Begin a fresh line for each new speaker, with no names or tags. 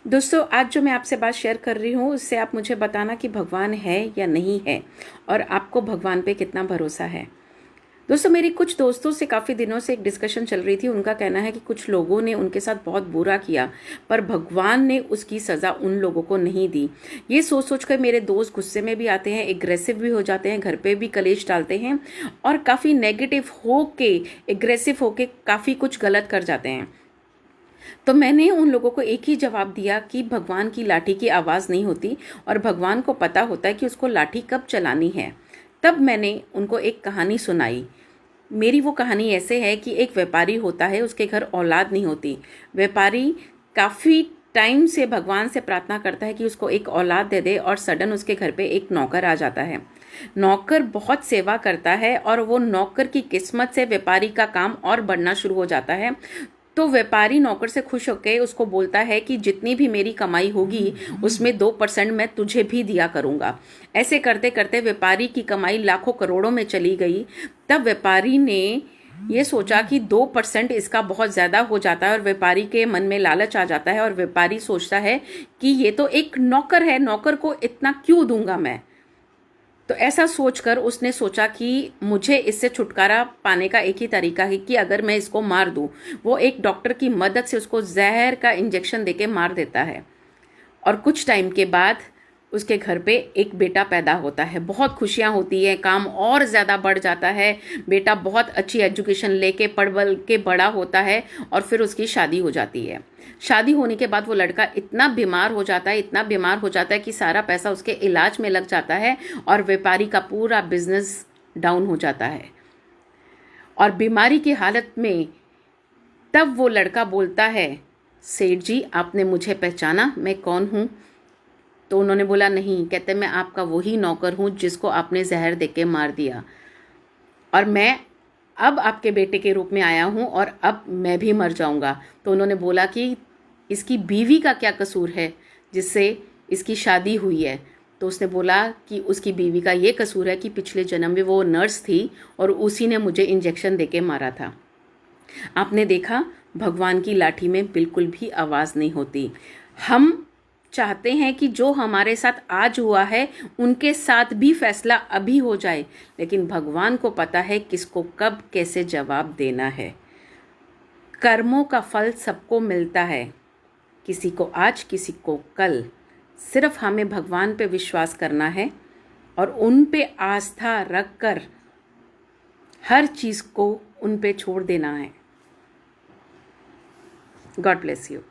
दोस्तों, आज जो मैं आपसे बात शेयर कर रही हूँ उससे आप मुझे बताना कि भगवान है या नहीं है और आपको भगवान पे कितना भरोसा है। दोस्तों, मेरी कुछ दोस्तों से काफ़ी दिनों से एक डिस्कशन चल रही थी। उनका कहना है कि कुछ लोगों ने उनके साथ बहुत बुरा किया पर भगवान ने उसकी सज़ा उन लोगों को नहीं दी। ये सोच सोच कर मेरे दोस्त गुस्से में भी आते हैं, एग्रेसिव भी हो जाते हैं, घर पे भी कलेश डालते हैं और काफ़ी नेगेटिव होके, एग्रेसिव होके काफ़ी कुछ गलत कर जाते हैं। तो मैंने उन लोगों को एक ही जवाब दिया कि भगवान की लाठी की आवाज़ नहीं होती और भगवान को पता होता है कि उसको लाठी कब चलानी है। तब मैंने उनको एक कहानी सुनाई। मेरी वो कहानी ऐसे है कि एक व्यापारी होता है, उसके घर औलाद नहीं होती। व्यापारी काफ़ी टाइम से भगवान से प्रार्थना करता है कि उसको एक औलाद दे दे और सडन उसके घर पे एक नौकर आ जाता है। नौकर बहुत सेवा करता है और वो नौकर की किस्मत से व्यापारी का काम और बढ़ना शुरू हो जाता है। तो व्यापारी नौकर से खुश होकर उसको बोलता है कि जितनी भी मेरी कमाई होगी उसमें 2% मैं तुझे भी दिया करूँगा। ऐसे करते करते व्यापारी की कमाई लाखों करोड़ों में चली गई। तब व्यापारी ने ये सोचा कि 2% इसका बहुत ज़्यादा हो जाता है और व्यापारी के मन में लालच आ जाता है और व्यापारी सोचता है कि ये तो एक नौकर है, नौकर को इतना क्यों दूंगा मैं। तो ऐसा सोचकर उसने सोचा कि मुझे इससे छुटकारा पाने का एक ही तरीका है कि अगर मैं इसको मार दूं। वो एक डॉक्टर की मदद से उसको जहर का इंजेक्शन देके मार देता है और कुछ टाइम के बाद उसके घर पे एक बेटा पैदा होता है। बहुत खुशियां होती हैं, काम और ज़्यादा बढ़ जाता है। बेटा बहुत अच्छी एजुकेशन लेके पढ़ बल के बड़ा होता है और फिर उसकी शादी हो जाती है। शादी होने के बाद वो लड़का इतना बीमार हो जाता है, इतना बीमार हो जाता है कि सारा पैसा उसके इलाज में लग जाता है और व्यापारी का पूरा बिजनेस डाउन हो जाता है। और बीमारी की हालत में तब वो लड़का बोलता है, सेठ जी आपने मुझे पहचाना, मैं कौन हूँ? तो उन्होंने बोला नहीं। कहते मैं आपका वही नौकर हूँ जिसको आपने जहर दे के मार दिया और मैं अब आपके बेटे के रूप में आया हूँ और अब मैं भी मर जाऊँगा। तो उन्होंने बोला कि इसकी बीवी का क्या कसूर है जिससे इसकी शादी हुई है? तो उसने बोला कि उसकी बीवी का ये कसूर है कि पिछले जन्म में वो नर्स थी और उसी ने मुझे इंजेक्शन देके मारा था। आपने देखा, भगवान की लाठी में बिल्कुल भी आवाज़ नहीं होती। हम चाहते हैं कि जो हमारे साथ आज हुआ है उनके साथ भी फैसला अभी हो जाए, लेकिन भगवान को पता है किसको कब कैसे जवाब देना है। कर्मों का फल सबको मिलता है, किसी को आज किसी को कल। सिर्फ हमें भगवान पे विश्वास करना है और उन पे आस्था रख कर हर चीज़ को उन पे छोड़ देना है। God bless you.